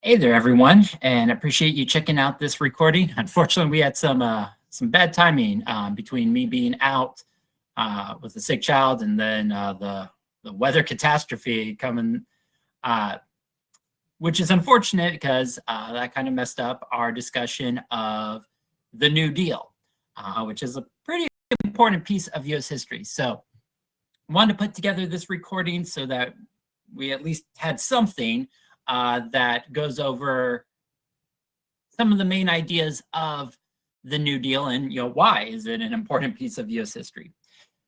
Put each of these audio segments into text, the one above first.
Hey there, everyone, and appreciate you checking out this recording. Unfortunately, we had some bad timing between me being out with a sick child and then the weather catastrophe coming, uh, which is unfortunate because that kind of messed up our discussion of the New Deal, which is a pretty important piece of U.S. history. So, I wanted to put together this recording so that we at least had something that goes over some of the main ideas of the New Deal and why is it an important piece of U.S. history.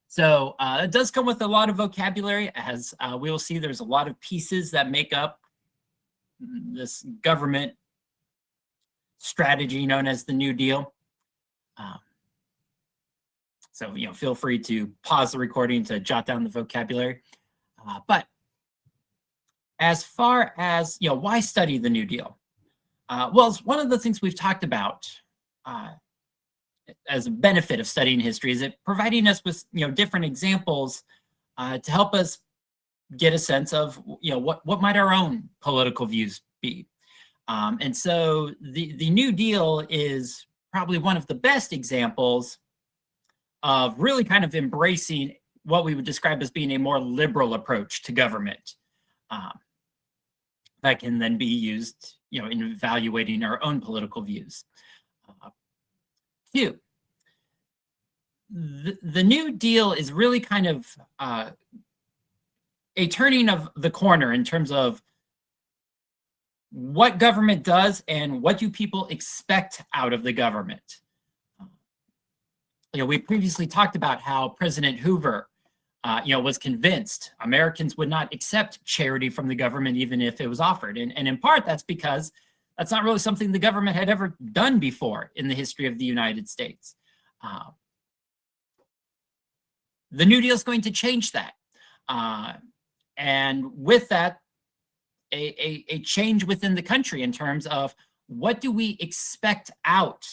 So it does come with a lot of vocabulary, as we will see. There's a lot of pieces that make up this government strategy known as the New Deal. So feel free to pause the recording to jot down the vocabulary. But as far as why study the New Deal? Well, it's one of the things we've talked about as a benefit of studying history is it providing us with different examples to help us get a sense of what might our own political views be. And so the New Deal is probably one of the best examples of really kind of embracing what we would describe as being a more liberal approach to government. That can then be used, in evaluating our own political views. The New Deal is really kind of a turning of the corner in terms of what government does and what do people expect out of the government. We previously talked about how President Hoover was convinced Americans would not accept charity from the government even if it was offered. And in part, that's because that's not really something the government had ever done before in the history of the United States. The New Deal is going to change that. And with that, a change within the country in terms of what do we expect out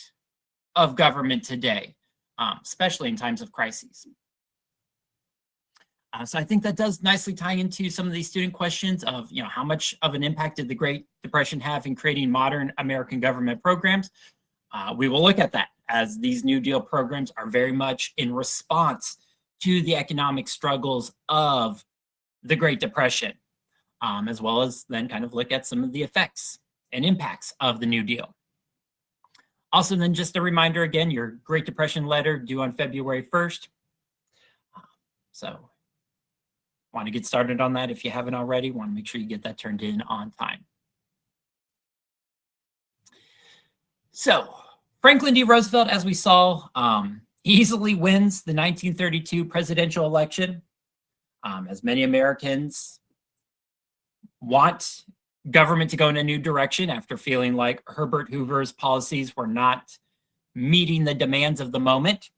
of government today, especially in times of crises. So I think that does nicely tie into some of these student questions of, how much of an impact did the Great Depression have in creating modern American government programs? We will look at that as these New Deal programs are very much in response to the economic struggles of the Great Depression, as well as then kind of look at some of the effects and impacts of the New Deal. Also, then just a reminder again, your Great Depression letter due on February 1st. So want to get started on that if you haven't already. Want to make sure you get that turned in on time. So Franklin D. Roosevelt, as we saw, easily wins the 1932 presidential election. As many Americans want government to go in a new direction after feeling like Herbert Hoover's policies were not meeting the demands of the moment.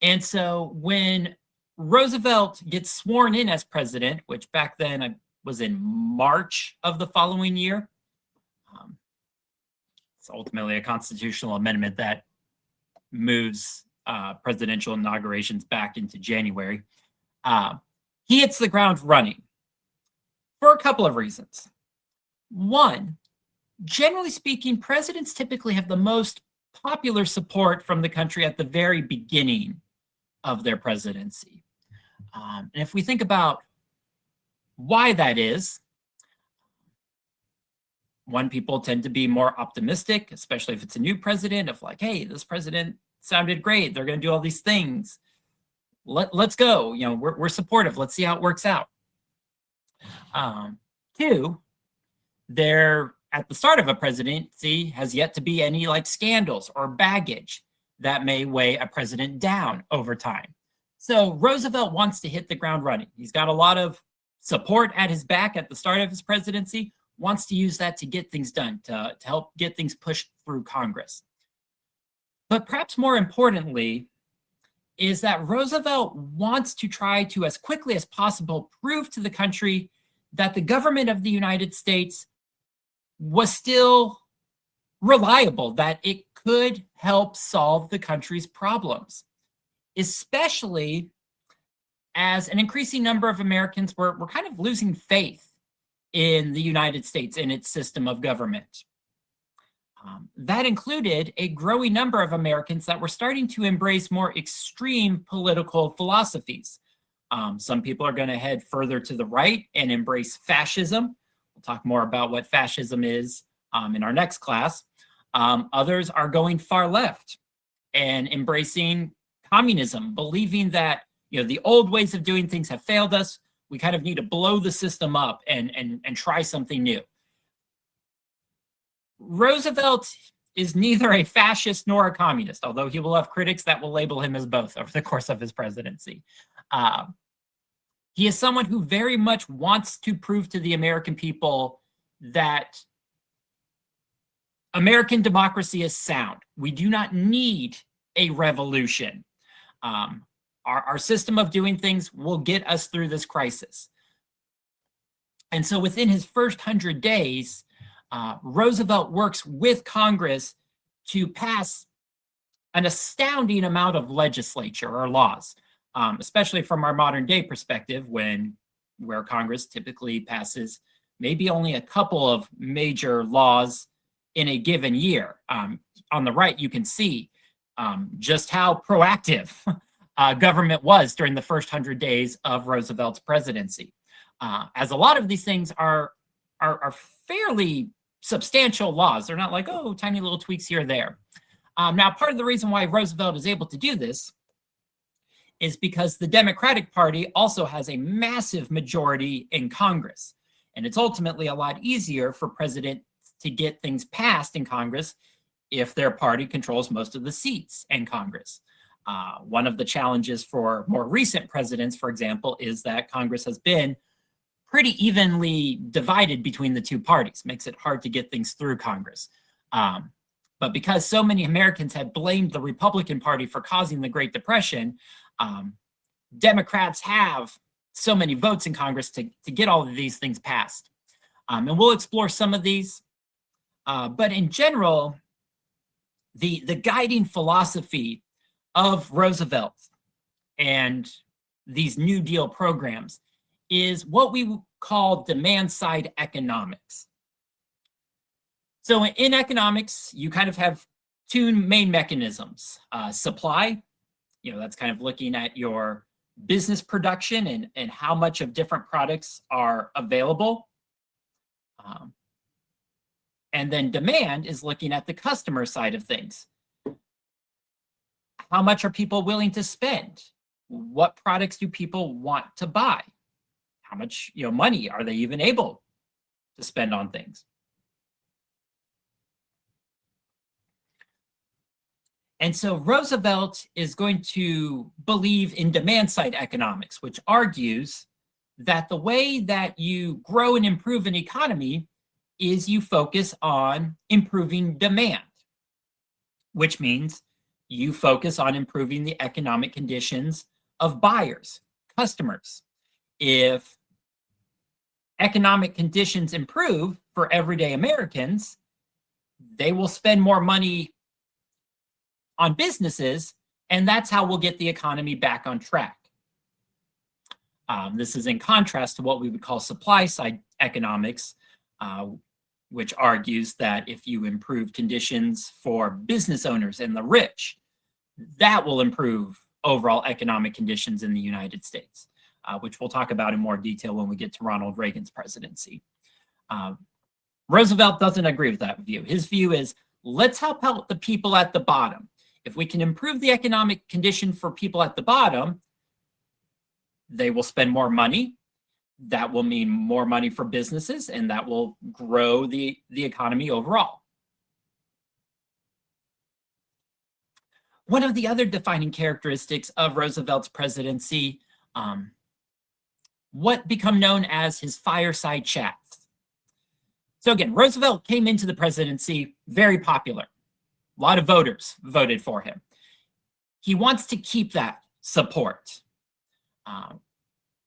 And so when Roosevelt gets sworn in as president, which back then was in March of the following year. It's ultimately a constitutional amendment that moves presidential inaugurations back into January. He hits the ground running for a couple of reasons. One, generally speaking, presidents typically have the most popular support from the country at the very beginning of their presidency. And if we think about why that is, one, people tend to be more optimistic, especially if it's a new president, of like, hey, this president sounded great. They're going to do all these things. Let's go. We're supportive. Let's see how it works out. Two, there at the start of a presidency has yet to be any like scandals or baggage that may weigh a president down over time. So Roosevelt wants to hit the ground running. He's got a lot of support at his back at the start of his presidency, wants to use that to get things done, to help get things pushed through Congress. But perhaps more importantly is that Roosevelt wants to try to, as quickly as possible, prove to the country that the government of the United States was still reliable, that it could help solve the country's problems, especially as an increasing number of Americans were kind of losing faith in the United States in its system of government. That included a growing number of Americans that were starting to embrace more extreme political philosophies. Some people are going to head further to the right and embrace fascism. We'll talk more about what fascism is in our next class. Others are going far left and embracing communism, believing that the old ways of doing things have failed us. We kind of need to blow the system up and try something new. Roosevelt is neither a fascist nor a communist, although he will have critics that will label him as both over the course of his presidency. He is someone who very much wants to prove to the American people that American democracy is sound. We do not need a revolution. Our system of doing things will get us through this crisis. And so within his first 100 days, Roosevelt works with Congress to pass an astounding amount of legislature or laws, especially from our modern day perspective, where Congress typically passes maybe only a couple of major laws in a given year. On the right, you can see just how proactive government was during the first 100 days of Roosevelt's presidency, as a lot of these things are fairly substantial laws. They're not like, oh, tiny little tweaks here or there. Now, part of the reason why Roosevelt is able to do this is because the Democratic Party also has a massive majority in Congress. And it's ultimately a lot easier for presidents to get things passed in Congress if their party controls most of the seats in Congress. One of the challenges for more recent presidents, for example, is that Congress has been pretty evenly divided between the two parties. Makes it hard to get things through Congress. But because so many Americans had blamed the Republican Party for causing the Great Depression, Democrats have so many votes in Congress to get all of these things passed. And we'll explore some of these. But in general, the guiding philosophy of Roosevelt and these New Deal programs is what we call demand-side economics. So in economics, you kind of have two main mechanisms. Supply, that's kind of looking at your business production and how much of different products are available. And then demand is looking at the customer side of things. How much are people willing to spend? What products do people want to buy? How much money are they even able to spend on things? And so Roosevelt is going to believe in demand-side economics, which argues that the way that you grow and improve an economy is you focus on improving demand, which means you focus on improving the economic conditions of buyers, customers. If economic conditions improve for everyday Americans, they will spend more money on businesses, and that's how we'll get the economy back on track. This is in contrast to what we would call supply-side economics, which argues that if you improve conditions for business owners and the rich, that will improve overall economic conditions in the United States, which we'll talk about in more detail when we get to Ronald Reagan's presidency. Roosevelt doesn't agree with that view. His view is, let's help out the people at the bottom. If we can improve the economic condition for people at the bottom, they will spend more money. That will mean more money for businesses, and that will grow the economy overall. One of the other defining characteristics of Roosevelt's presidency, what become known as his fireside chats. So again, Roosevelt came into the presidency very popular. A lot of voters voted for him. He wants to keep that support.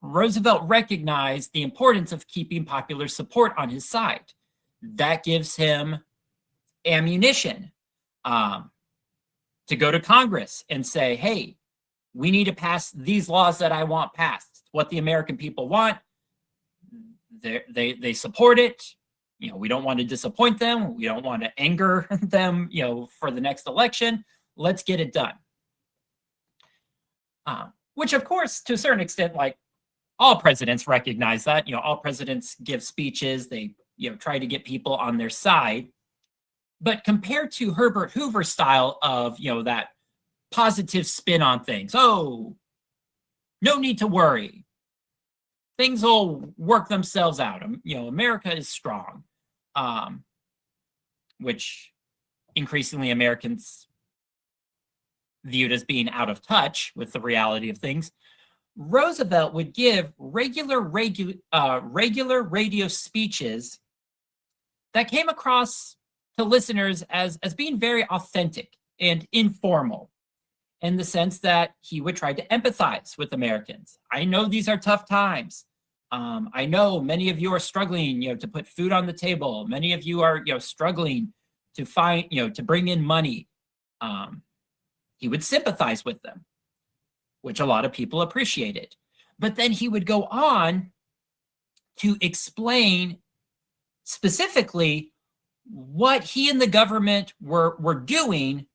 Roosevelt recognized the importance of keeping popular support on his side. That gives him ammunition to go to Congress and say, hey, we need to pass these laws that I want passed. What the American people want, They support it. We don't want to disappoint them. We don't want to anger them, for the next election. Let's get it done. Which, of course, to a certain extent, like all presidents recognize that. All presidents give speeches. They, try to get people on their side. But compared to Herbert Hoover's style of, that positive spin on things. Oh, no need to worry. Things will work themselves out. America is strong, which increasingly Americans viewed as being out of touch with the reality of things. Roosevelt would give regular radio speeches that came across to listeners as being very authentic and informal, in the sense that he would try to empathize with Americans. I know these are tough times. I know many of you are struggling, to put food on the table. Many of you are, struggling to find, to bring in money. He would sympathize with them, which a lot of people appreciated. But then he would go on to explain specifically what he and the government were doing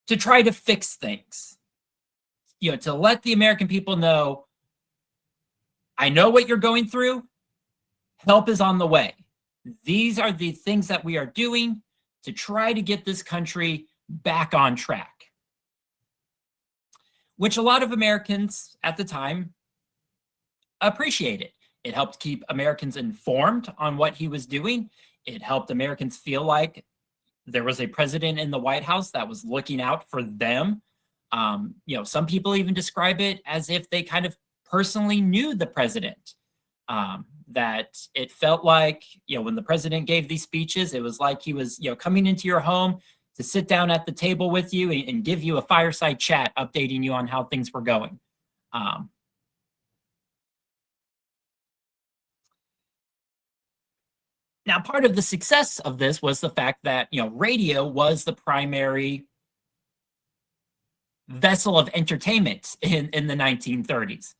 to try to fix things, to let the American people know, I know what you're going through. Help is on the way. These are the things that we are doing to try to get this country back on track, which a lot of Americans at the time appreciated. It helped keep Americans informed on what he was doing. It helped Americans feel like there was a president in the White House that was looking out for them. Some people even describe it as if they kind of personally knew the president. That it felt like, when the president gave these speeches, it was like he was, coming into your home to sit down at the table with you and give you a fireside chat, updating you on how things were going. Now, part of the success of this was the fact that, radio was the primary vessel of entertainment in the 1930s.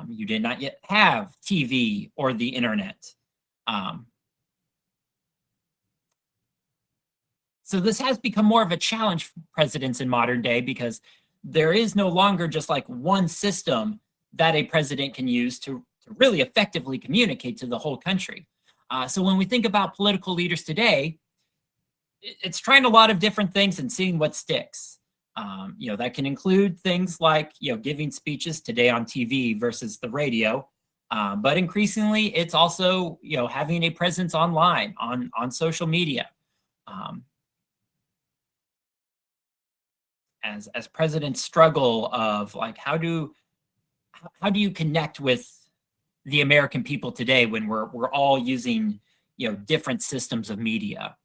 You did not yet have TV or the internet. So this has become more of a challenge for presidents in modern day, because there is no longer just like one system that a president can use to really effectively communicate to the whole country. So when we think about political leaders today, it's trying a lot of different things and seeing what sticks. That can include things like, giving speeches today on TV versus the radio. But increasingly, it's also, having a presence online, on social media. As presidents struggle of like, how do you connect with the American people today when we're all using, different systems of media?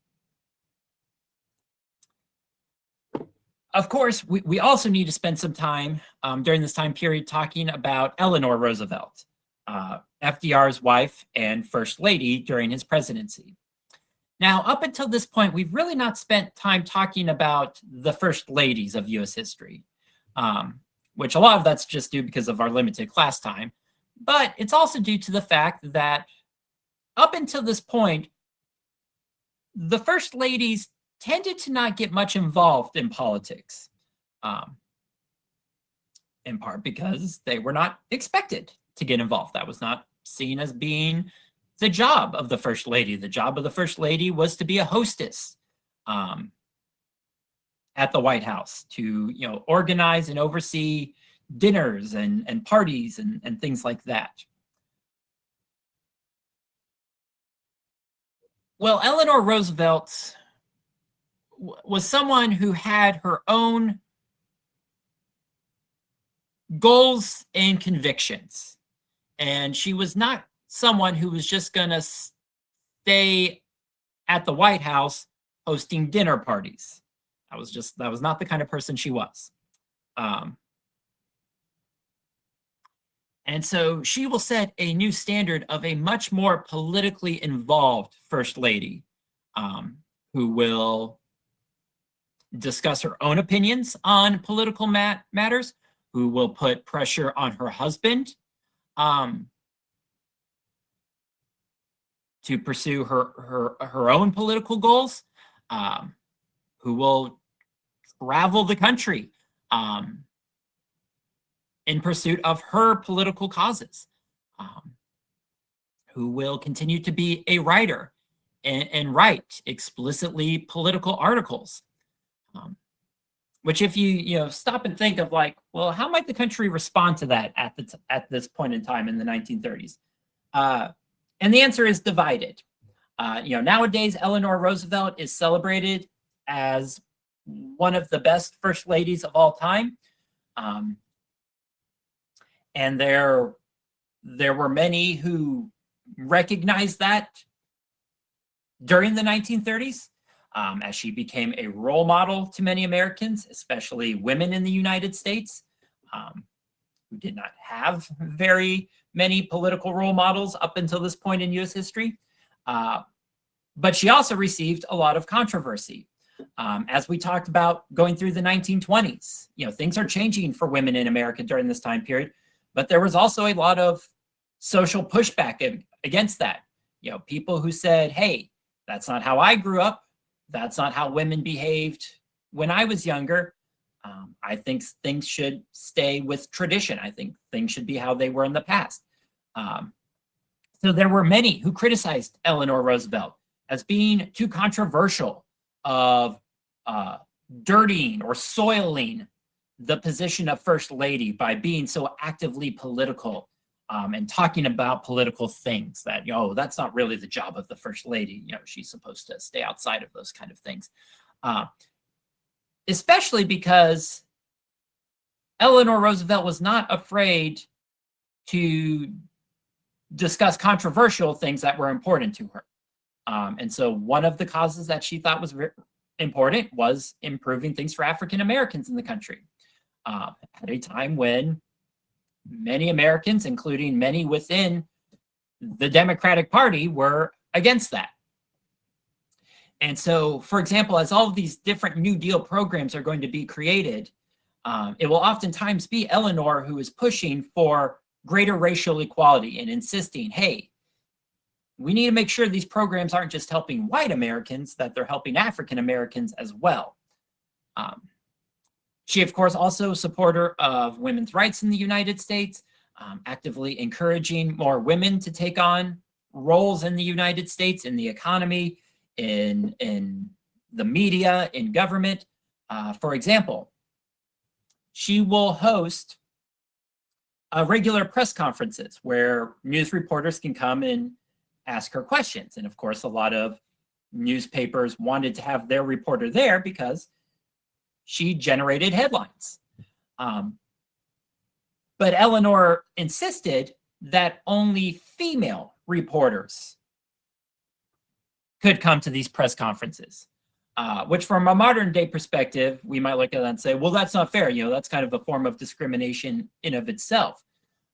Of course, we also need to spend some time during this time period talking about Eleanor Roosevelt, FDR's wife and first lady during his presidency. Now, up until this point, we've really not spent time talking about the first ladies of U.S. history, which a lot of that's just due because of our limited class time. But it's also due to the fact that up until this point, the first ladies tended to not get much involved in politics, in part because they were not expected to get involved. That was not seen as being the job of the first lady. The job of the first lady was to be a hostess at the White House, to organize and oversee dinners and parties and things like that. Well, Eleanor Roosevelt was someone who had her own goals and convictions. And she was not someone who was just going to stay at the White House hosting dinner parties. That was not the kind of person she was. And so she will set a new standard of a much more politically involved first lady, who will discuss her own opinions on political matters, who will put pressure on her husband, to pursue her own political goals, who will travel the country in pursuit of her political causes, who will continue to be a writer and write explicitly political articles. Which, if you stop and think of, like, well, how might the country respond to that at this point in time in the 1930s? And the answer is divided. Nowadays, Eleanor Roosevelt is celebrated as one of the best first ladies of all time. And there were many who recognized that during the 1930s, as she became a role model to many Americans, especially women in the United States, who did not have very many political role models up until this point in U.S. history. But she also received a lot of controversy. As we talked about going through the 1920s, things are changing for women in America during this time period, but there was also a lot of social pushback against that. People who said, hey, that's not how I grew up. That's not how women behaved when I was younger. I think things should stay with tradition. I think things should be how they were in the past. So there were many who criticized Eleanor Roosevelt as being too controversial, of dirtying or soiling the position of First Lady by being so actively political, and talking about political things that, that's not really the job of the First Lady. She's supposed to stay outside of those kind of things. Especially because Eleanor Roosevelt was not afraid to discuss controversial things that were important to her. And so one of the causes that she thought was important was improving things for African Americans in the country, at a time when many Americans, including many within the Democratic Party, were against that. And so, for example, as all of these different New Deal programs are going to be created, it will oftentimes be Eleanor who is pushing for greater racial equality and insisting, hey, we need to make sure these programs aren't just helping white Americans, that they're helping African Americans as well. She, of course, also a supporter of women's rights in the United States, actively encouraging more women to take on roles in the United States, in the economy, in the media, in government. For example, she will host regular press conferences where news reporters can come and ask her questions. And of course, a lot of newspapers wanted to have their reporter there because she generated headlines. But Eleanor insisted that only female reporters could come to these press conferences, which from a modern day perspective, we might look at that and say, well, that's not fair. That's kind of a form of discrimination in of itself.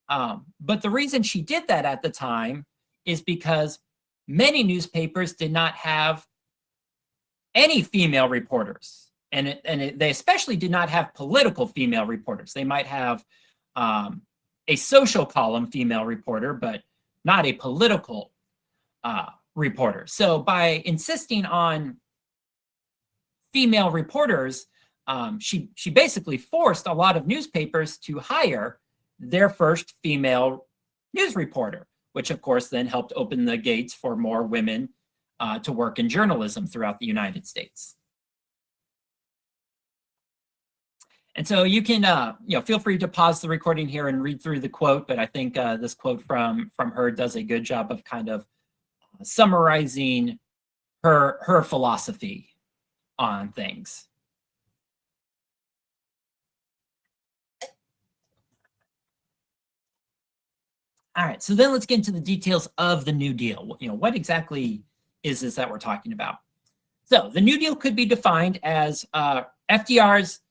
But the reason she did that at the time is because many newspapers did not have any female reporters. And they especially did not have political female reporters. They might have a social column female reporter, but not a political reporter. So by insisting on female reporters, she basically forced a lot of newspapers to hire their first female news reporter, which of course then helped open the gates for more women to work in journalism throughout the United States. And so you can, feel free to pause the recording here and read through the quote, but I think this quote from her does a good job of kind of summarizing her philosophy on things. All right, so then let's get into the details of the New Deal. What exactly is this that we're talking about? So the New Deal could be defined as FDR's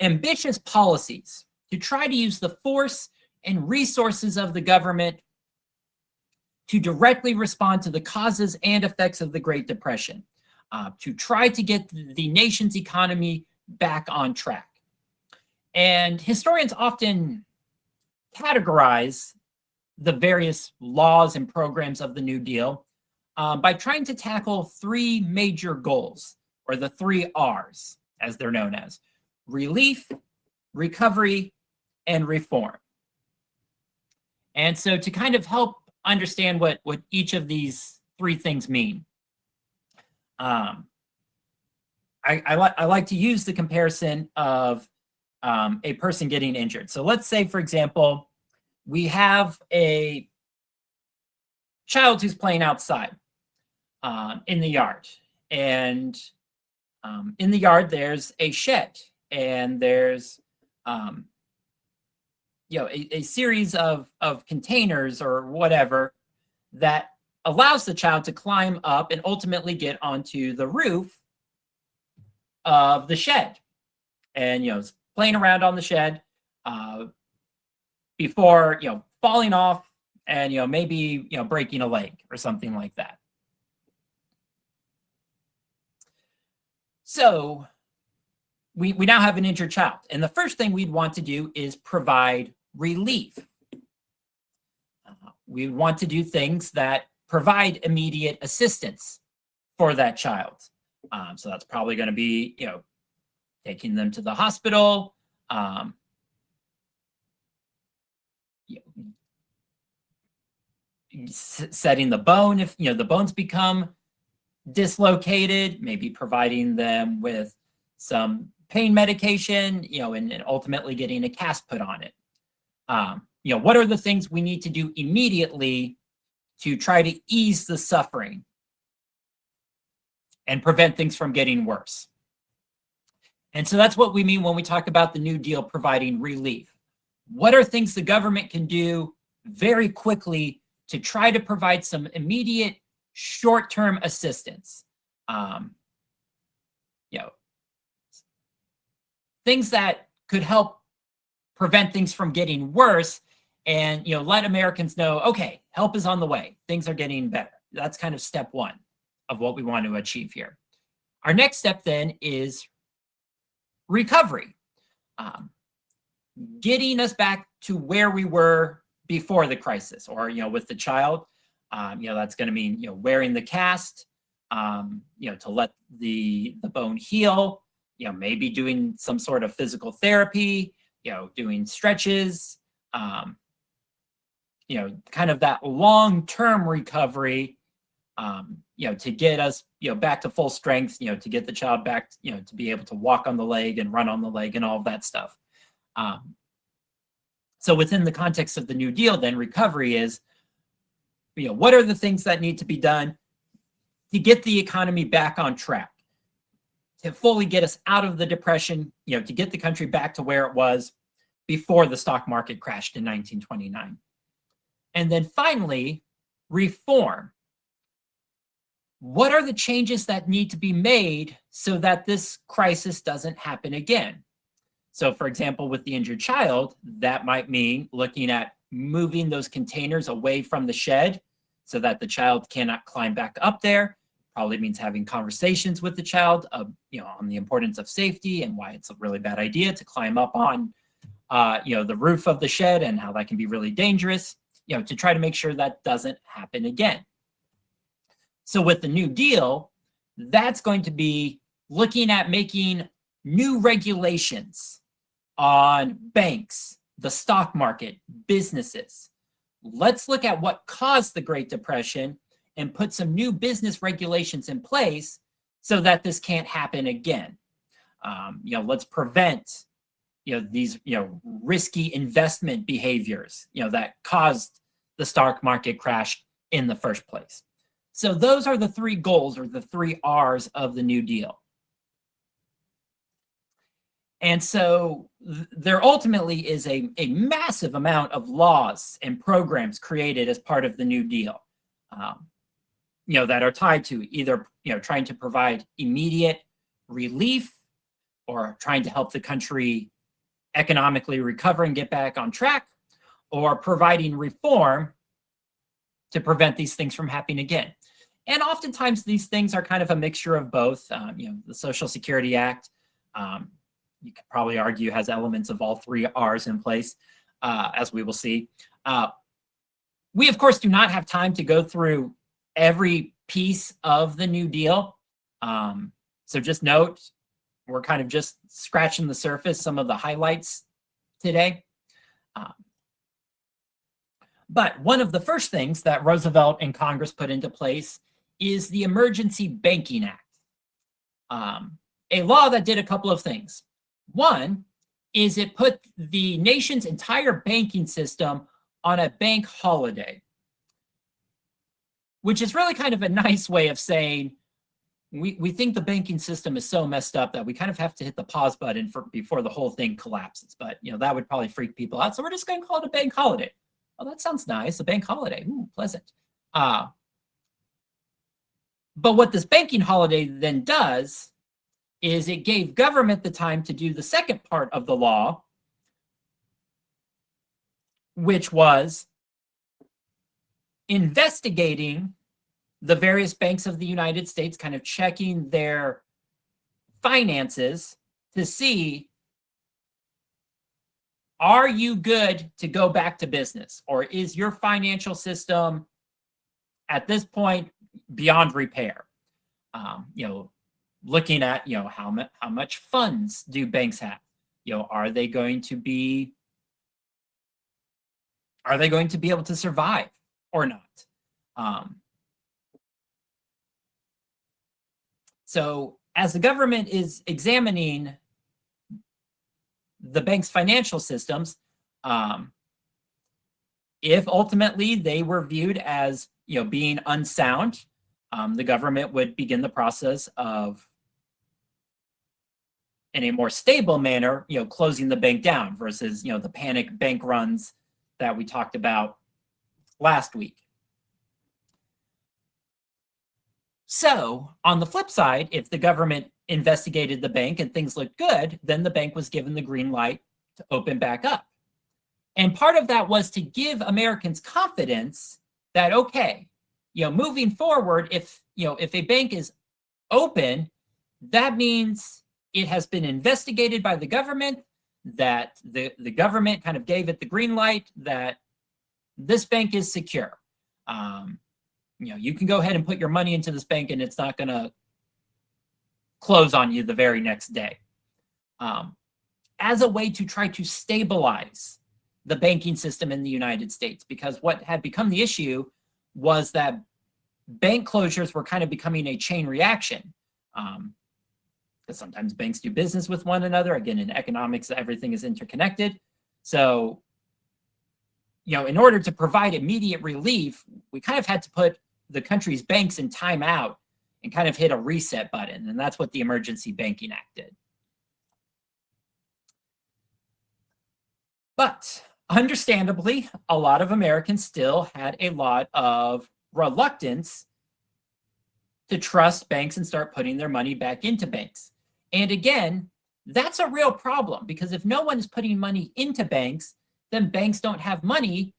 ambitious policies to try to use the force and resources of the government to directly respond to the causes and effects of the Great Depression, to try to get the nation's economy back on track. And historians often categorize the various laws and programs of the New Deal by trying to tackle three major goals, or the three R's, as they're known as: relief, recovery, and reform. And so to kind of help understand what each of these three things mean, I like to use the comparison of a person getting injured. So let's say, for example, we have a child who's playing outside in the yard. And in the yard, there's a shed, and there's a series of containers or whatever that allows the child to climb up and ultimately get onto the roof of the shed, and playing around on the shed before falling off and maybe breaking a leg or something like that. So we now have an injured child, and the first thing we'd want to do is provide relief. We want to do things that provide immediate assistance for that child. So that's probably going to be, taking them to the hospital, setting the bone if the bones become dislocated, maybe providing them with some pain medication, and ultimately getting a cast put on it. What are the things we need to do immediately to try to ease the suffering and prevent things from getting worse? And so that's what we mean when we talk about the New Deal providing relief. What are things the government can do very quickly to try to provide some immediate short-term assistance? Things that could help prevent things from getting worse, and let Americans know, okay, help is on the way. Things are getting better. That's kind of step one of what we want to achieve here. Our next step then is recovery, getting us back to where we were before the crisis, or with the child. That's going to mean wearing the cast, to let the bone heal. Maybe doing some sort of physical therapy, doing stretches, kind of that long-term recovery, to get us, back to full strength, to get the child back, to be able to walk on the leg and run on the leg and all of that stuff. So within the context of the New Deal, then recovery is, what are the things that need to be done to get the economy back on track, to fully get us out of the depression, to get the country back to where it was before the stock market crashed in 1929. And then finally, reform. What are the changes that need to be made so that this crisis doesn't happen again? So for example, with the injured child, that might mean looking at moving those containers away from the shed so that the child cannot climb back up there. Probably means having conversations with the child, on the importance of safety and why it's a really bad idea to climb up on, the roof of the shed, and how that can be really dangerous, to try to make sure that doesn't happen again. So with the New Deal, that's going to be looking at making new regulations on banks, the stock market, businesses. Let's look at what caused the Great Depression and put some new business regulations in place so that this can't happen again. Let's prevent, these, risky investment behaviors, that caused the stock market crash in the first place. So those are the three goals, or the three R's of the New Deal. And so there ultimately is a massive amount of laws and programs created as part of the New Deal, that are tied to either, trying to provide immediate relief, or trying to help the country economically recover and get back on track, or providing reform to prevent these things from happening again. And oftentimes these things are kind of a mixture of both. The Social Security Act, you could probably argue, has elements of all three R's in place, as we will see. We, of course, do not have time to go through every piece of the New Deal. So just note, we're kind of just scratching the surface, some of the highlights today. But one of the first things that Roosevelt and Congress put into place is the Emergency Banking Act, a law that did a couple of things. One is it put the nation's entire banking system on a bank holiday, which is really kind of a nice way of saying we think the banking system is so messed up that we kind of have to hit the pause button before the whole thing collapses. But that would probably freak people out. So we're just going to call it a bank holiday. Oh, that sounds nice, a bank holiday. Ooh, pleasant. But what this banking holiday then does is it gave government the time to do the second part of the law, which was investigating the various banks of the United States, kind of checking their finances to see, are you good to go back to business? Or is your financial system at this point beyond repair? Looking at, how much funds do banks have? Are they going to be able to survive or not? So as the government is examining the bank's financial systems, if ultimately they were viewed as being unsound, the government would begin the process of, in a more stable manner, closing the bank down versus the panic bank runs that we talked about last week. So on the flip side, if the government investigated the bank and things looked good, then the bank was given the green light to open back up. And part of that was to give Americans confidence that, okay, moving forward, if a bank is open, that means it has been investigated by the government, that the government kind of gave it the green light that this bank is secure. You can go ahead and put your money into this bank and it's not going to close on you the very next day. As a way to try to stabilize the banking system in the United States, because what had become the issue was that bank closures were kind of becoming a chain reaction. Because sometimes banks do business with one another. Again, in economics, everything is interconnected. So, in order to provide immediate relief, we kind of had to put the country's banks in timeout and kind of hit a reset button. And that's what the Emergency Banking Act did. But understandably, a lot of Americans still had a lot of reluctance to trust banks and start putting their money back into banks. And again, that's a real problem, because if no one is putting money into banks, then banks don't have money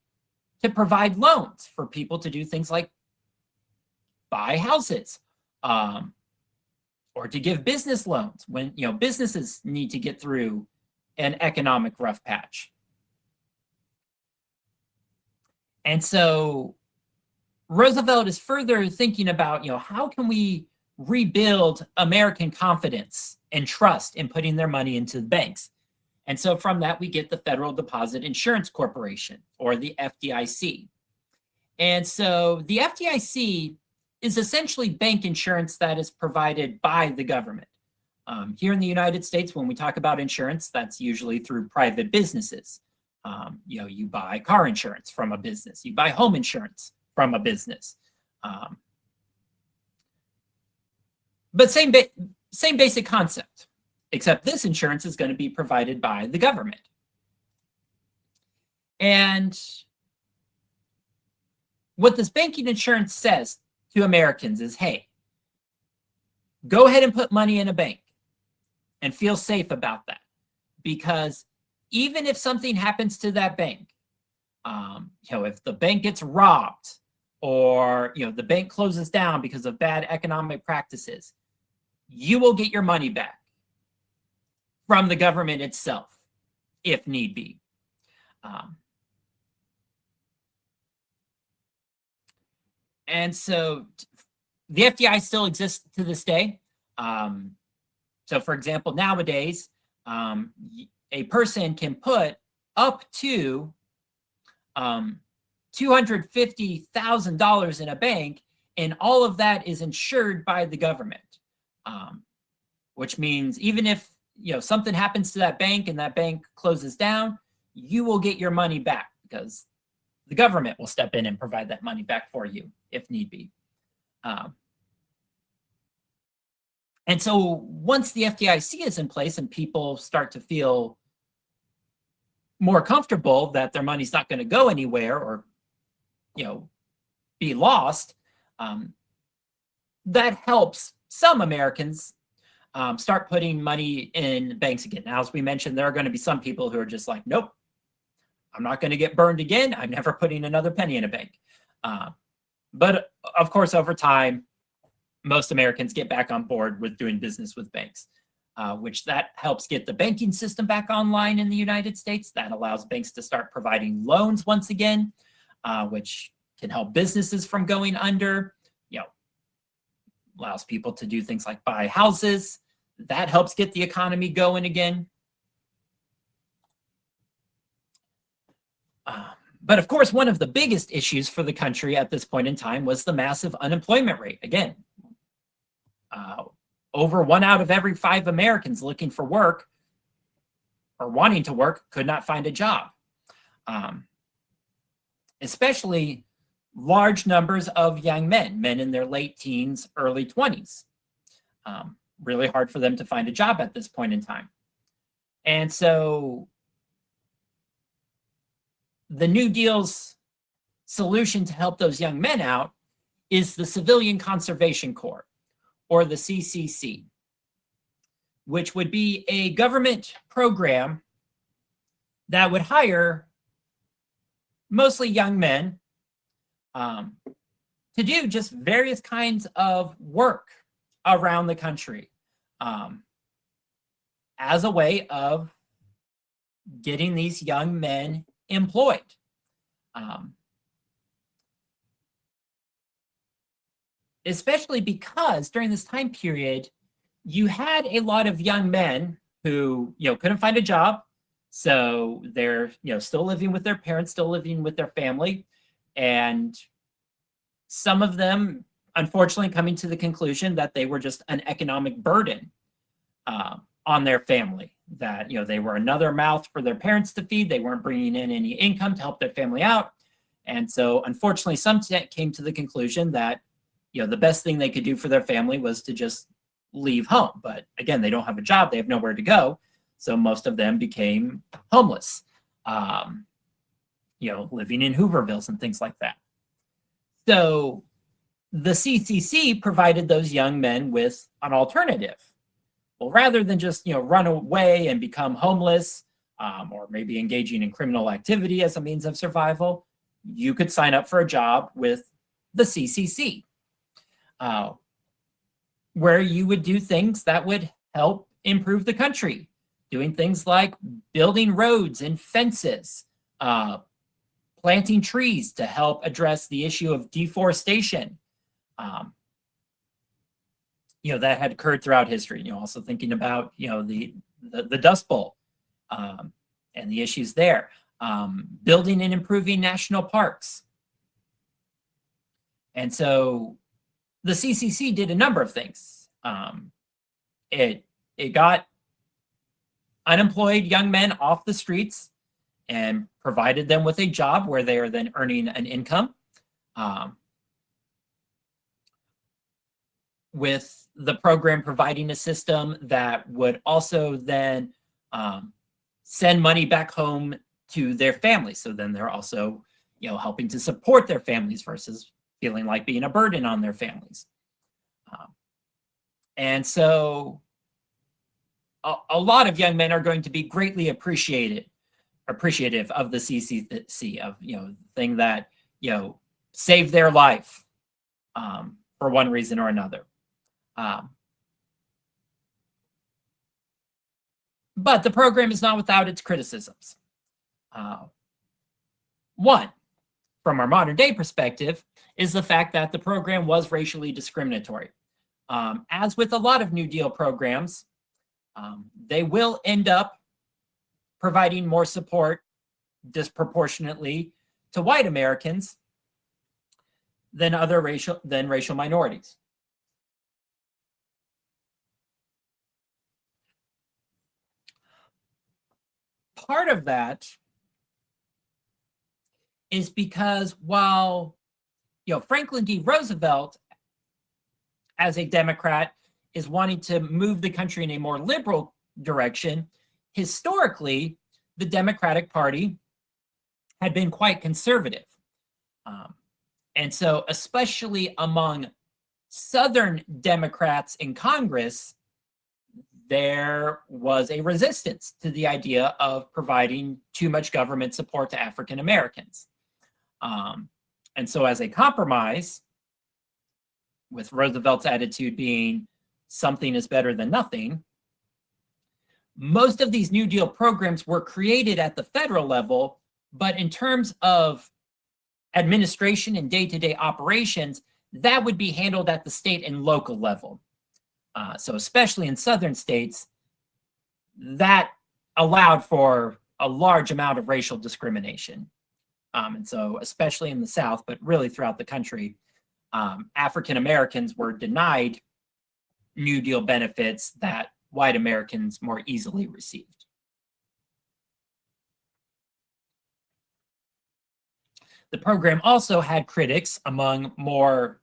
to provide loans for people to do things like buy houses, or to give business loans when businesses need to get through an economic rough patch. And so Roosevelt is further thinking about, how can we rebuild American confidence and trust in putting their money into the banks? And so from that, we get the Federal Deposit Insurance Corporation, or the FDIC. And so the FDIC is essentially bank insurance that is provided by the government. Here in the United States, when we talk about insurance, that's usually through private businesses. You buy car insurance from a business, you buy home insurance from a business. But same basic concept, except this insurance is going to be provided by the government. And what this banking insurance says to Americans is, hey, go ahead and put money in a bank and feel safe about that. Because even if something happens to that bank, if the bank gets robbed, or the bank closes down because of bad economic practices, you will get your money back from the government itself, if need be. And so the FDI still exists to this day. So for example, nowadays, a person can put up to $250,000 in a bank, and all of that is insured by the government, which means even if something happens to that bank and that bank closes down, you will get your money back because the government will step in and provide that money back for you if need be. And so once the FDIC is in place and people start to feel more comfortable that their money's not going to go anywhere or be lost, that helps some Americans start putting money in banks again. Now, as we mentioned, there are going to be some people who are just like, nope, I'm not going to get burned again. I'm never putting another penny in a bank. But of course, over time, most Americans get back on board with doing business with banks, which that helps get the banking system back online in the United States. That allows banks to start providing loans once again, which can help businesses from going under, allows people to do things like buy houses. That helps get the economy going again. But of course, one of the biggest issues for the country at this point in time was the massive unemployment rate. Again, over 1 out of every 5 Americans looking for work or wanting to work could not find a job. Especially large numbers of young men in their late teens, early 20s. Really hard for them to find a job at this point in time. And so the New Deal's solution to help those young men out is the Civilian Conservation Corps, or the CCC, which would be a government program that would hire mostly young men to do just various kinds of work around the country as a way of getting these young men employed. Especially because during this time period, you had a lot of young men who couldn't find a job, so they're still living with their parents, still living with their family, and some of them unfortunately coming to the conclusion that they were just an economic burden on their family, that they were another mouth for their parents to feed. They weren't bringing in any income to help their family out, and so unfortunately some came to the conclusion that the best thing they could do for their family was to just leave home. But again, they don't have a job, they have nowhere to go, so most of them became homeless, living in Hoovervilles and things like that. So the CCC provided those young men with an alternative. Well, rather than just run away and become homeless, or maybe engaging in criminal activity as a means of survival, you could sign up for a job with the CCC, where you would do things that would help improve the country, doing things like building roads and fences, planting trees to help address the issue of deforestation, that had occurred throughout history. Also thinking about the Dust Bowl and the issues there, building and improving national parks. And so the CCC did a number of things. It got unemployed young men off the streets and provided them with a job where they are then earning an income, with the program providing a system that would also then send money back home to their families. So then they're also helping to support their families versus feeling like being a burden on their families. And so a lot of young men are going to be greatly appreciative of the CCC, of thing that saved their life for one reason or another. But the program is not without its criticisms. One, from our modern day perspective, is the fact that the program was racially discriminatory. As with a lot of New Deal programs, they will end up providing more support disproportionately to white Americans than racial minorities. Part of that is because while Franklin D. Roosevelt, as a Democrat, is wanting to move the country in a more liberal direction, historically, the Democratic Party had been quite conservative. And so, especially among Southern Democrats in Congress, there was a resistance to the idea of providing too much government support to African Americans. And so, as a compromise, with Roosevelt's attitude being something is better than nothing, most of these New Deal programs were created at the federal level, but in terms of administration and day-to-day operations, that would be handled at the state and local level. So especially in southern states, that allowed for a large amount of racial discrimination. And so especially in the South, but really throughout the country, African Americans were denied New Deal benefits that white Americans more easily received. The program also had critics among more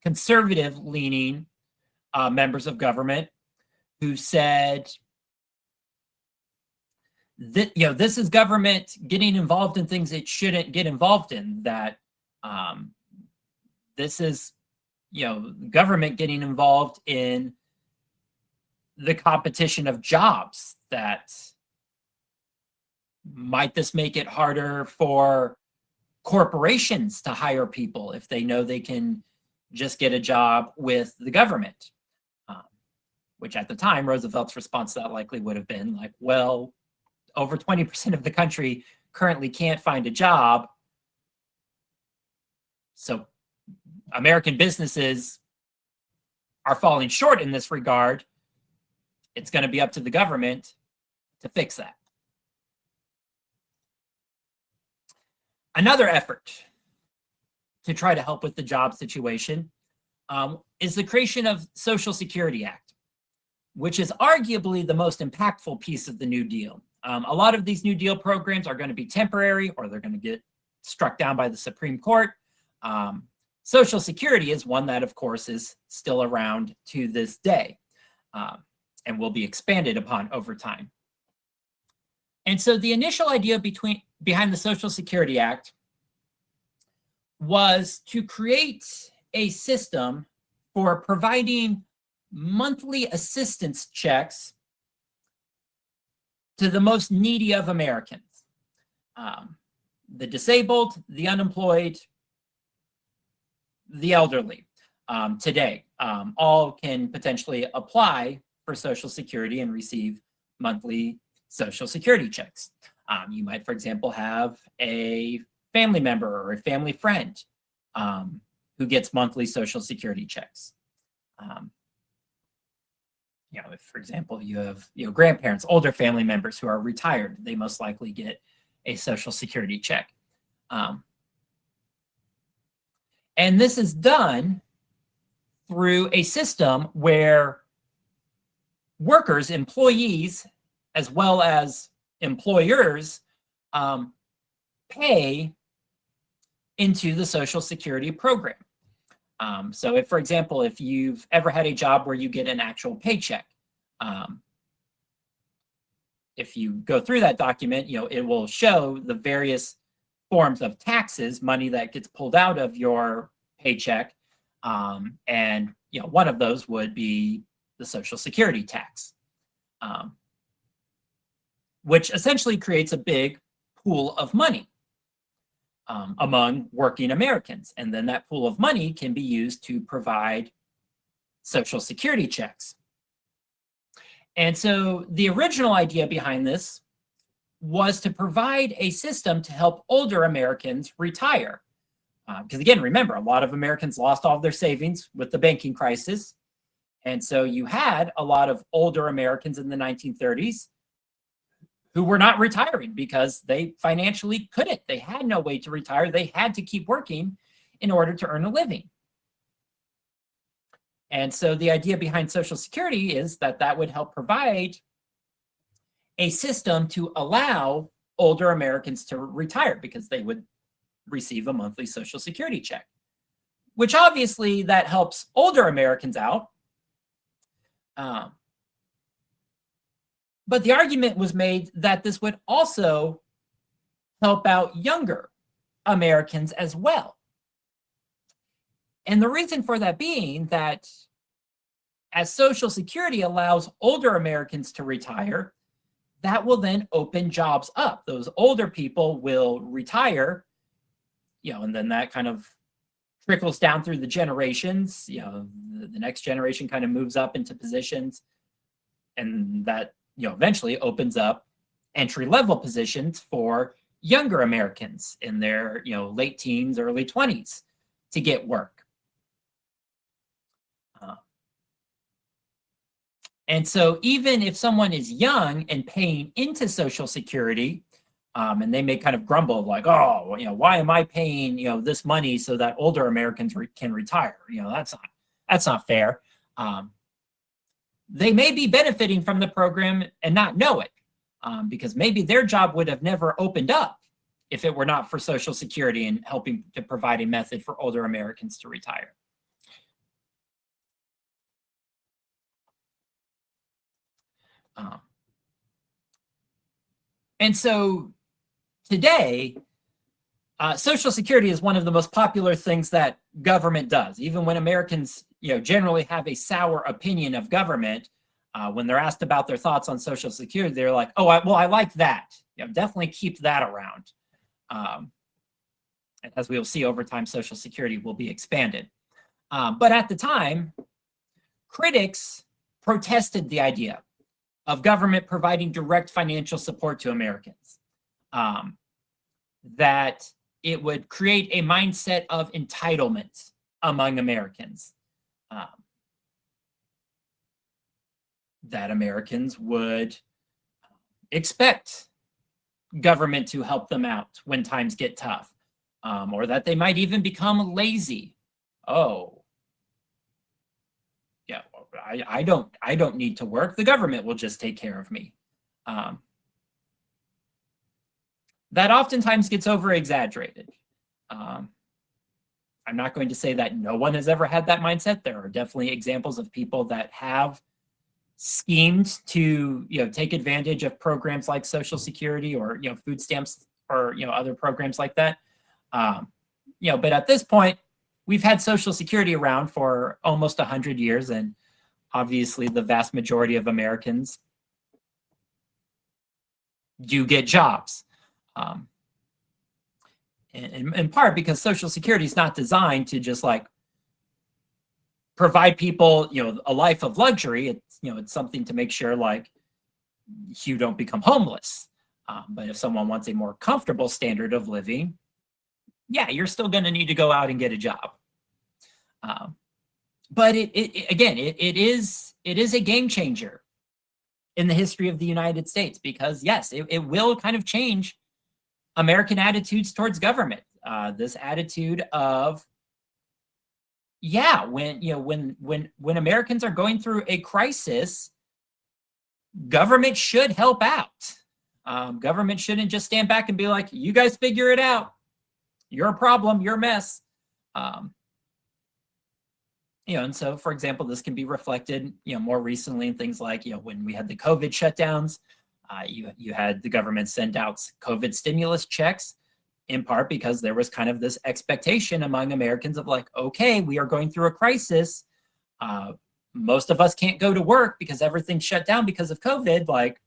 conservative-leaning members of government who said that this is government getting involved in things it shouldn't get involved in. That this is government getting involved in the competition of jobs. That might this make it harder for corporations to hire people if they know they can just get a job with the government, which at the time, Roosevelt's response to that likely would have been like, well, over 20% of the country currently can't find a job. So American businesses are falling short in this regard. It's going to be up to the government to fix that. Another effort to try to help with the job situation is the creation of Social Security Act, which is arguably the most impactful piece of the New Deal. A lot of these New Deal programs are going to be temporary, or they're going to get struck down by the Supreme Court. Social Security is one that, of course, is still around to this day and will be expanded upon over time. And so the initial idea behind the Social Security Act was to create a system for providing monthly assistance checks to the most needy of Americans. The disabled, the unemployed, the elderly today all can potentially apply for Social Security and receive monthly Social Security checks. You might, for example, have a family member or a family friend who gets monthly Social Security checks. If, for example, you have grandparents, older family members who are retired, they most likely get a Social Security check. And this is done through a system where workers, employees, as well as employers, pay into the Social Security program. So if, for example, if you've ever had a job where you get an actual paycheck, if you go through that document, it will show the various forms of taxes, money that gets pulled out of your paycheck. And one of those would be the Social Security tax, which essentially creates a big pool of money among working Americans. And then that pool of money can be used to provide Social Security checks. And so the original idea behind this was to provide a system to help older Americans retire. Because again, remember, a lot of Americans lost all of their savings with the banking crisis. And so you had a lot of older Americans in the 1930s who were not retiring because they financially couldn't. They had no way to retire. They had to keep working in order to earn a living. And so the idea behind Social Security is that that would help provide a system to allow older Americans to retire because they would receive a monthly Social Security check, which obviously that helps older Americans out. But the argument was made that this would also help out younger Americans as well. And the reason for that being that as Social Security allows older Americans to retire, that will then open jobs up. Those older people will retire, and then that kind of trickles down through the generations. The next generation kind of moves up into positions, and that, eventually opens up entry-level positions for younger Americans in their, late teens, early 20s to get work. And so even if someone is young and paying into Social Security, and they may kind of grumble like, oh, why am I paying, this money so that older Americans can retire? That's not fair. They may be benefiting from the program and not know it, because maybe their job would have never opened up if it were not for Social Security and helping to provide a method for older Americans to retire. And so today, Social Security is one of the most popular things that government does. Even when Americans, generally have a sour opinion of government, when they're asked about their thoughts on Social Security, they're like, "Oh, I like that. Definitely keep that around." And as we will see over time, Social Security will be expanded. But at the time, critics protested the idea of government providing direct financial support to Americans, that it would create a mindset of entitlement among Americans, that Americans would expect government to help them out when times get tough, or that they might even become lazy. Oh, yeah, I don't need to work. The government will just take care of me. That oftentimes gets over exaggerated. I'm not going to say that no one has ever had that mindset. There are definitely examples of people that have schemed to, take advantage of programs like Social Security or, food stamps or, other programs like that. But at this point, we've had Social Security around for almost 100 years, and obviously the vast majority of Americans do get jobs. In part because Social Security is not designed to just like provide people, a life of luxury. It's something to make sure like you don't become homeless. But if someone wants a more comfortable standard of living, yeah, you're still going to need to go out and get a job. But it is a game changer in the history of the United States, because yes, it will kind of change American attitudes towards government. This attitude of, yeah, when Americans are going through a crisis, government should help out. Government shouldn't just stand back and be like, you guys figure it out. You're a problem, you're a mess. And so, for example, this can be reflected, more recently in things like, when we had the COVID shutdowns, you had the government send out COVID stimulus checks, in part because there was kind of this expectation among Americans of like, okay, we are going through a crisis. Most of us can't go to work because everything's shut down because of COVID. Like,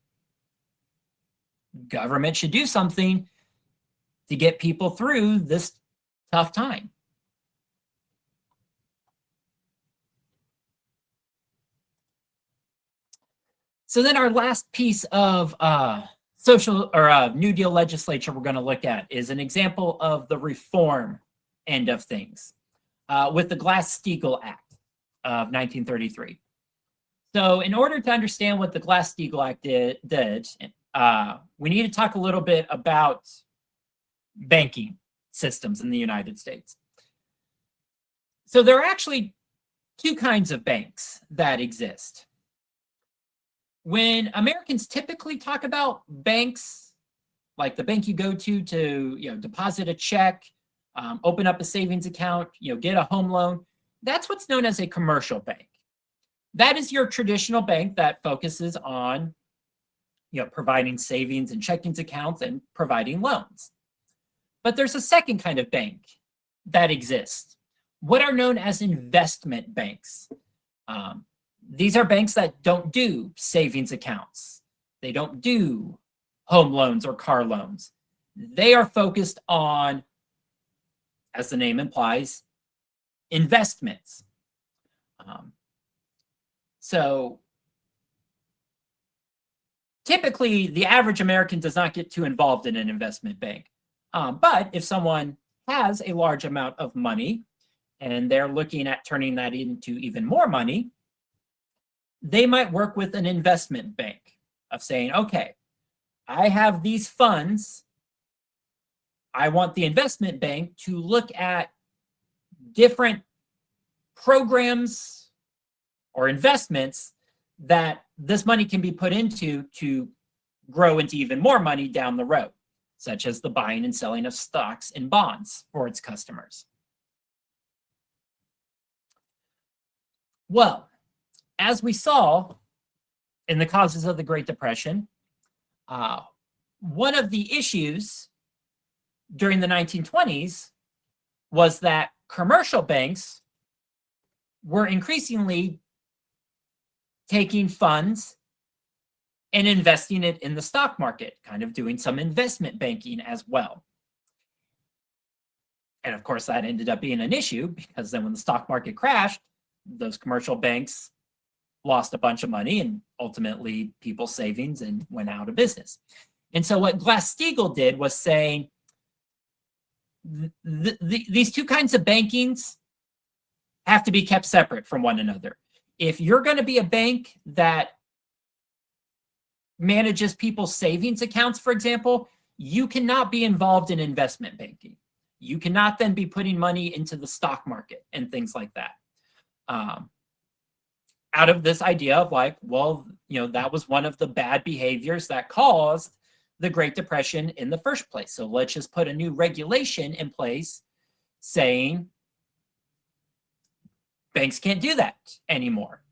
government should do something to get people through this tough time. So then our last piece of social or New Deal legislature we're going to look at is an example of the reform end of things with the Glass-Steagall Act of 1933. So in order to understand what the Glass-Steagall Act did, we need to talk a little bit about banking systems in the United States. So there are actually two kinds of banks that exist. When Americans typically talk about banks, like the bank you go to deposit a check, open up a savings account, get a home loan, that's what's known as a commercial bank. That is your traditional bank that focuses on providing savings and checking accounts and providing loans. But there's a second kind of bank that exists, what are known as investment banks. These are banks that don't do savings accounts. They don't do home loans or car loans. They are focused on, as the name implies, investments. So typically, the average American does not get too involved in an investment bank. But if someone has a large amount of money and they're looking at turning that into even more money, they might work with an investment bank of saying, okay, I have these funds. I want the investment bank to look at different programs or investments that this money can be put into to grow into even more money down the road, such as the buying and selling of stocks and bonds for its customers. Well, as we saw in the causes of the Great Depression, one of the issues during the 1920s was that commercial banks were increasingly taking funds and investing it in the stock market, kind of doing some investment banking as well. And of course, that ended up being an issue because then when the stock market crashed, those commercial banks lost a bunch of money and ultimately people's savings and went out of business. And so what Glass-Steagall did was saying these two kinds of bankings have to be kept separate from one another. If you're going to be a bank that manages people's savings accounts, for example, you cannot be involved in investment banking. You cannot then be putting money into the stock market and things like that. Out of this idea of like, well, that was one of the bad behaviors that caused the Great Depression in the first place. So let's just put a new regulation in place saying banks can't do that anymore,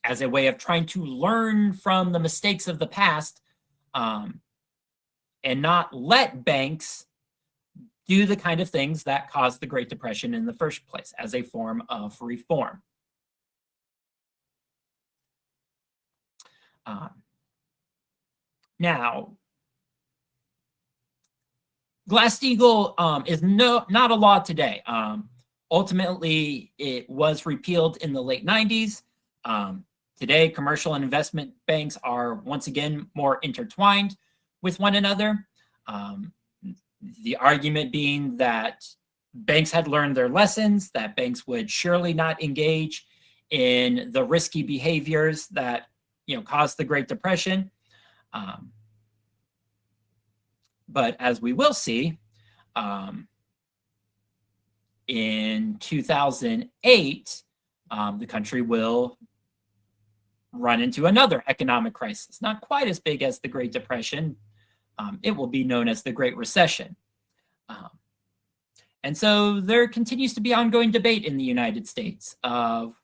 as a way of trying to learn from the mistakes of the past and not let banks do the kind of things that caused the Great Depression in the first place, as a form of reform. Now, Glass-Steagall is not a law today. Ultimately, it was repealed in the late 90s. Today, commercial and investment banks are once again more intertwined with one another. The argument being that banks had learned their lessons, that banks would surely not engage in the risky behaviors that caused the Great Depression. But as we will see, in 2008, the country will run into another economic crisis, not quite as big as the Great Depression. It will be known as the Great Recession. And so there continues to be ongoing debate in the United States of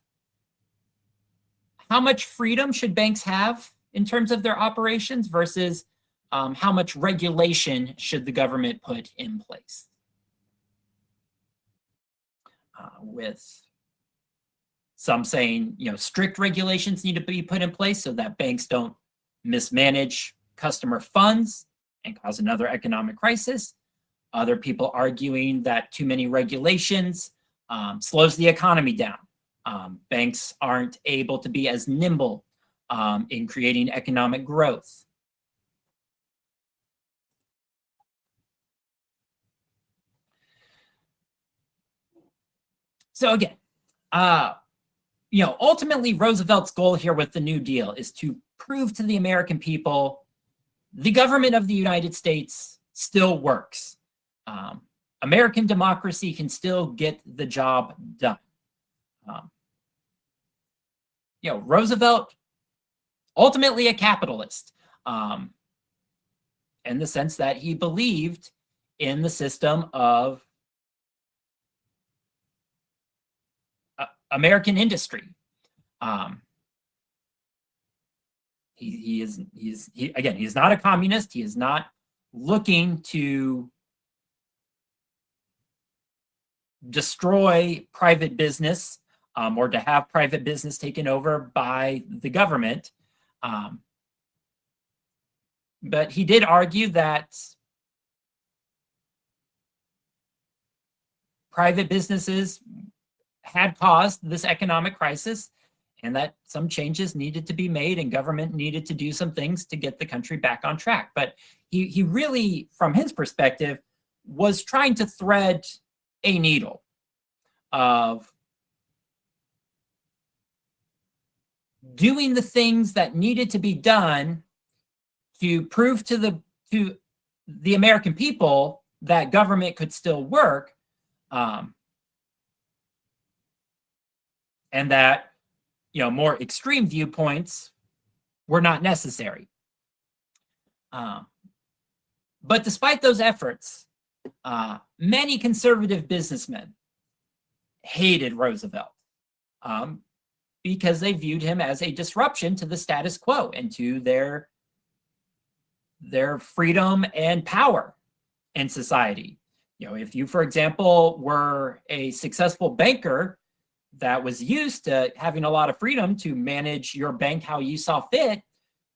how much freedom should banks have in terms of their operations versus how much regulation should the government put in place. With some saying, strict regulations need to be put in place so that banks don't mismanage customer funds and cause another economic crisis. Other people arguing that too many regulations slows the economy down. Banks aren't able to be as nimble in creating economic growth. So again, ultimately Roosevelt's goal here with the New Deal is to prove to the American people the government of the United States still works. American democracy can still get the job done. Roosevelt, ultimately a capitalist, in the sense that he believed in the system of American industry. He's not a communist. He is not looking to destroy private business or to have private business taken over by the government. But he did argue that private businesses had caused this economic crisis and that some changes needed to be made and government needed to do some things to get the country back on track. But he really, from his perspective, was trying to thread a needle of doing the things that needed to be done to prove to the American people that government could still work, and that more extreme viewpoints were not necessary. But despite those efforts, many conservative businessmen hated Roosevelt because they viewed him as a disruption to the status quo and to their freedom and power in society. If you, for example, were a successful banker that was used to having a lot of freedom to manage your bank how you saw fit,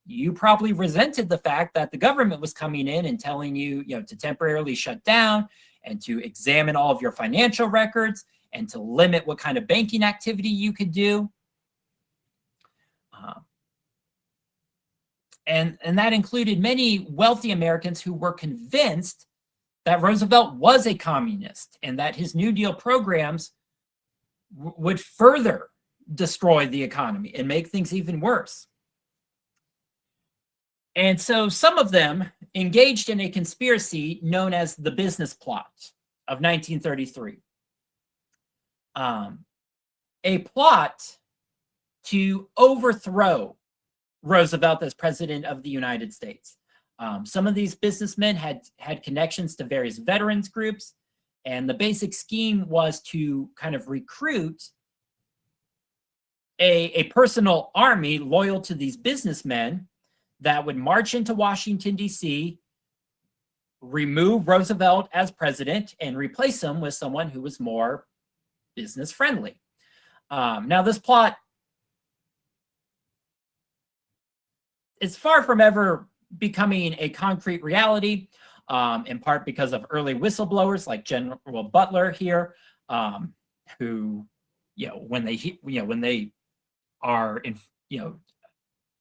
you probably resented the fact that the government was coming in and telling you, to temporarily shut down and to examine all of your financial records and to limit what kind of banking activity you could do. And that included many wealthy Americans who were convinced that Roosevelt was a communist and that his New Deal programs would further destroy the economy and make things even worse. And so some of them engaged in a conspiracy known as the Business Plot of 1933. A plot to overthrow Roosevelt as president of the United States. Some of these businessmen had connections to various veterans groups, and the basic scheme was to kind of recruit a personal army loyal to these businessmen that would march into Washington, D.C., remove Roosevelt as president, and replace him with someone who was more business friendly. Now, this plot is far from ever becoming a concrete reality, in part because of early whistleblowers like General Butler here, who, when they are in,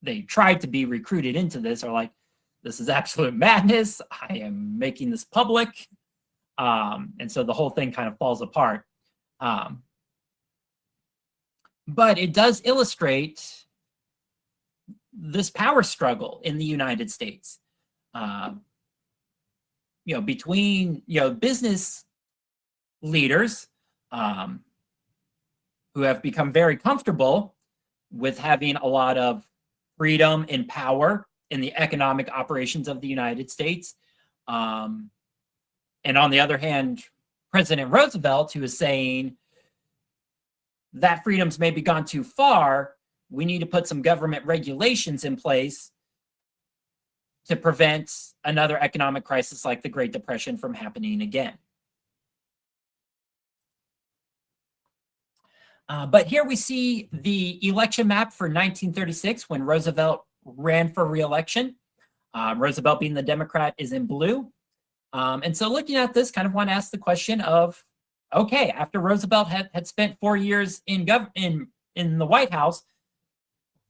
they tried to be recruited into this, are like, this is absolute madness. I am making this public. And so the whole thing kind of falls apart. But it does illustrate this power struggle in the United States, between, business leaders who have become very comfortable with having a lot of freedom and power in the economic operations of the United States. And on the other hand, President Roosevelt, who is saying that freedom's maybe gone too far, we need to put some government regulations in place to prevent another economic crisis like the Great Depression from happening again. But here we see the election map for 1936 when Roosevelt ran for re-election. Roosevelt, being the Democrat, is in blue. And so looking at this, kind of want to ask the question of, okay, after Roosevelt had spent 4 years in the White House,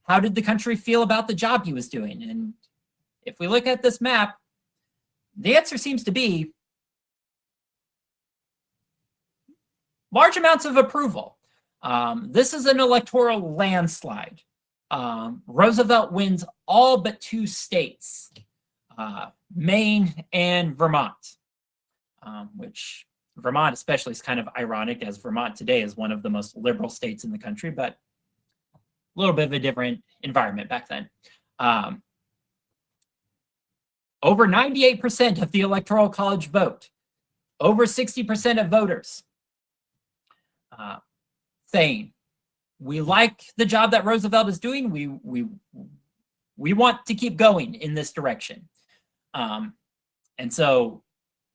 how did the country feel about the job he was doing? And if we look at this map, the answer seems to be large amounts of approval. This is an electoral landslide. Roosevelt wins all but 2 states, Maine and Vermont, which Vermont especially is kind of ironic, as Vermont today is one of the most liberal states in the country, but a little bit of a different environment back then. Over 98% of the Electoral College vote, over 60% of voters saying, we like the job that Roosevelt is doing. We want to keep going in this direction. And so,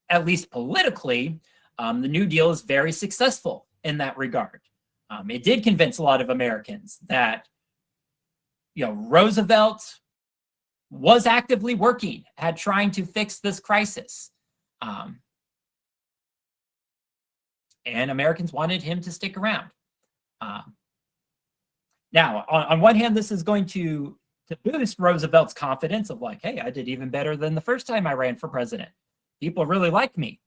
at least politically, the New Deal is very successful in that regard. It did convince a lot of Americans that, Roosevelt was actively working at trying to fix this crisis. And Americans wanted him to stick around. Now, on one hand, this is going to boost Roosevelt's confidence of like, hey, I did even better than the first time I ran for president. People really like me.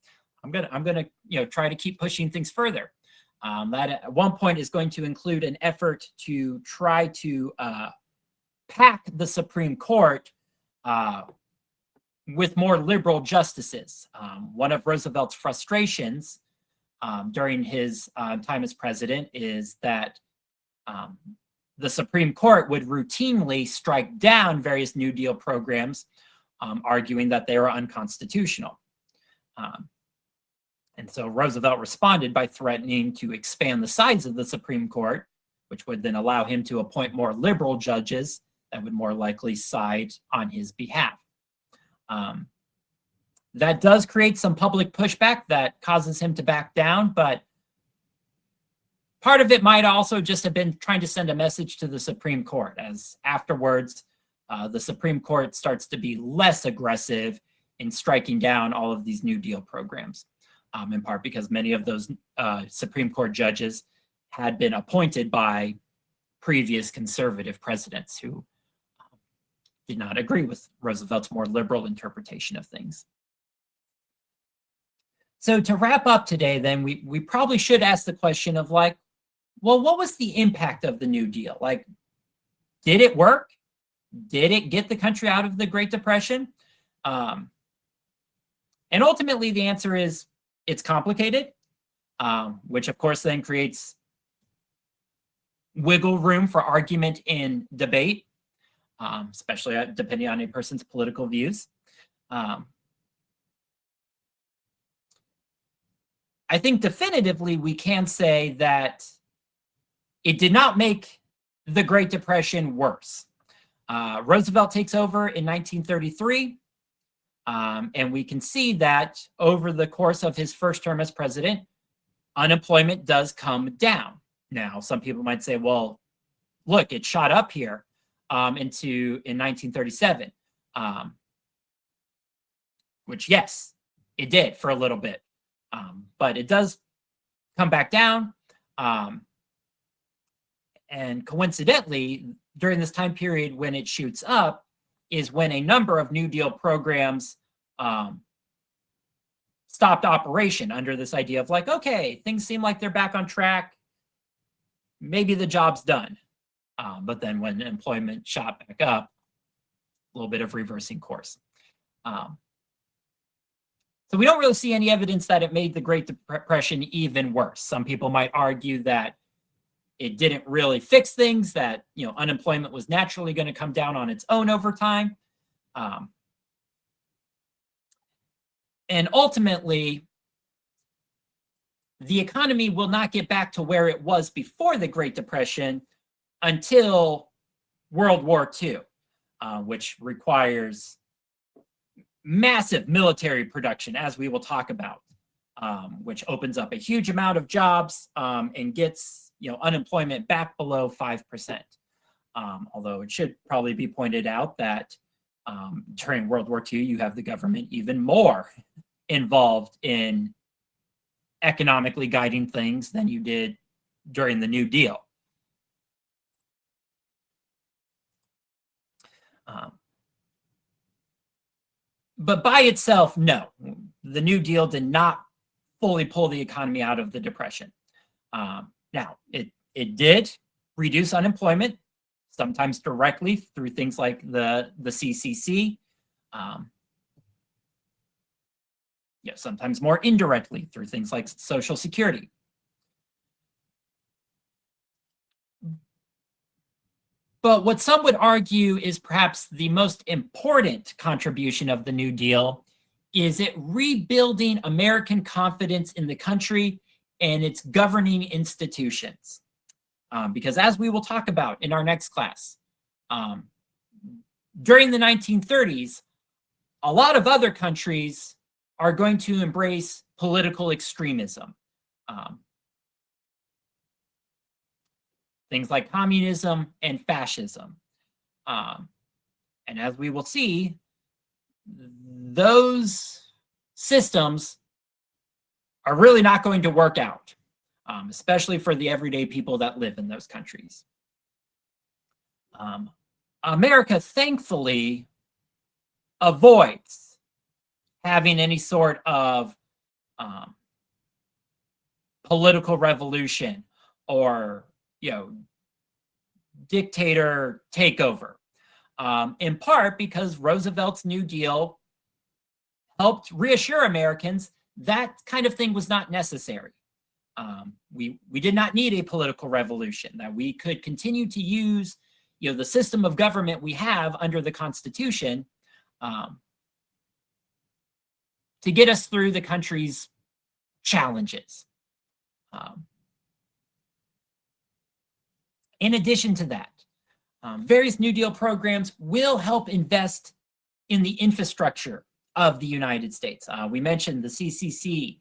I'm gonna try to keep pushing things further. That at one point is going to include an effort to try to pack the Supreme Court with more liberal justices. One of Roosevelt's frustrations during his time as president is that the Supreme Court would routinely strike down various New Deal programs, arguing that they were unconstitutional. And so Roosevelt responded by threatening to expand the size of the Supreme Court, which would then allow him to appoint more liberal judges that would more likely side on his behalf. That does create some public pushback that causes him to back down, but part of it might also just have been trying to send a message to the Supreme Court, as afterwards, the Supreme Court starts to be less aggressive in striking down all of these New Deal programs, in part because many of those Supreme Court judges had been appointed by previous conservative presidents who did not agree with Roosevelt's more liberal interpretation of things. So to wrap up today, then, we probably should ask the question of like, well, what was the impact of the New Deal? Like, did it work? Did it get the country out of the Great Depression? And ultimately, the answer is it's complicated, which of course then creates wiggle room for argument and debate, especially depending on a person's political views. I think definitively we can say that it did not make the Great Depression worse. Roosevelt takes over in 1933, and we can see that over the course of his first term as president, unemployment does come down. Now, some people might say, well, look, it shot up here in 1937, which, yes, it did for a little bit. But it does come back down. And coincidentally, during this time period when it shoots up is when a number of New Deal programs stopped operation under this idea of like, okay, things seem like they're back on track. Maybe the job's done. But then when employment shot back up, a little bit of reversing course. So we don't really see any evidence that it made the Great Depression even worse. Some people might argue that it didn't really fix things, that unemployment was naturally going to come down on its own over time. And ultimately, the economy will not get back to where it was before the Great Depression until World War II, which requires massive military production, as we will talk about, which opens up a huge amount of jobs and gets unemployment back below 5%. Although it should probably be pointed out that during World War II, you have the government even more involved in economically guiding things than you did during the New Deal. But by itself, no, the New Deal did not fully pull the economy out of the Depression. Now, it did reduce unemployment, sometimes directly through things like the CCC, sometimes more indirectly through things like Social Security. But what some would argue is perhaps the most important contribution of the New Deal is it rebuilding American confidence in the country and its governing institutions. Because as we will talk about in our next class, during the 1930s, a lot of other countries are going to embrace political extremism. Things like communism and fascism. And as we will see, those systems are really not going to work out, especially for the everyday people that live in those countries. America, thankfully, avoids having any sort of political revolution or dictator takeover, in part because Roosevelt's New Deal helped reassure Americans that kind of thing was not necessary. We did not need a political revolution, that we could continue to use the system of government we have under the Constitution to get us through the country's challenges. In addition to that, various New Deal programs will help invest in the infrastructure of the United States. We mentioned the CCC,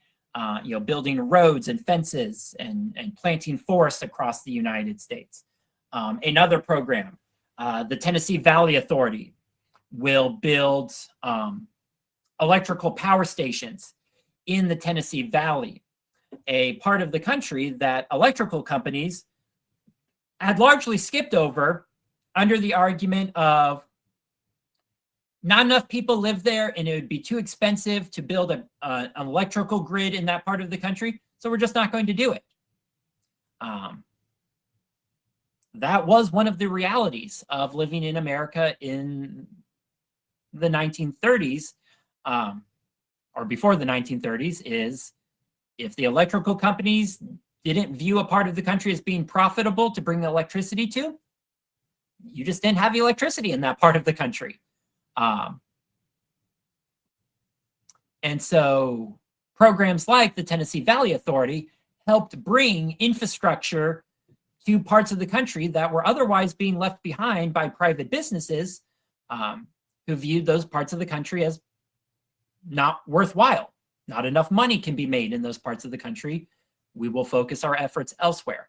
building roads and fences and planting forests across the United States. Another program, the Tennessee Valley Authority, will build electrical power stations in the Tennessee Valley, a part of the country that electrical companies had largely skipped over under the argument of not enough people live there and it would be too expensive to build an electrical grid in that part of the country, so we're just not going to do it. That was one of the realities of living in America in the 1930s, or before the 1930s, is if the electrical companies didn't view a part of the country as being profitable to bring the electricity to, you just didn't have electricity in that part of the country. And so programs like the Tennessee Valley Authority helped bring infrastructure to parts of the country that were otherwise being left behind by private businesses who viewed those parts of the country as not worthwhile. Not enough money can be made in those parts of the country. We will focus our efforts elsewhere.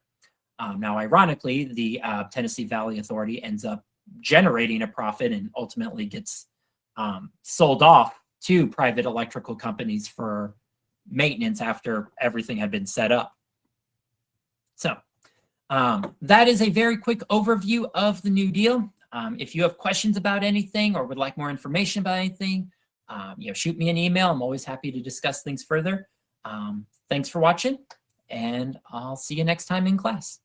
Now, ironically, the Tennessee Valley Authority ends up generating a profit and ultimately gets sold off to private electrical companies for maintenance after everything had been set up. So that is a very quick overview of the New Deal. If you have questions about anything or would like more information about anything, shoot me an email. I'm always happy to discuss things further. Thanks for watching, and I'll see you next time in class.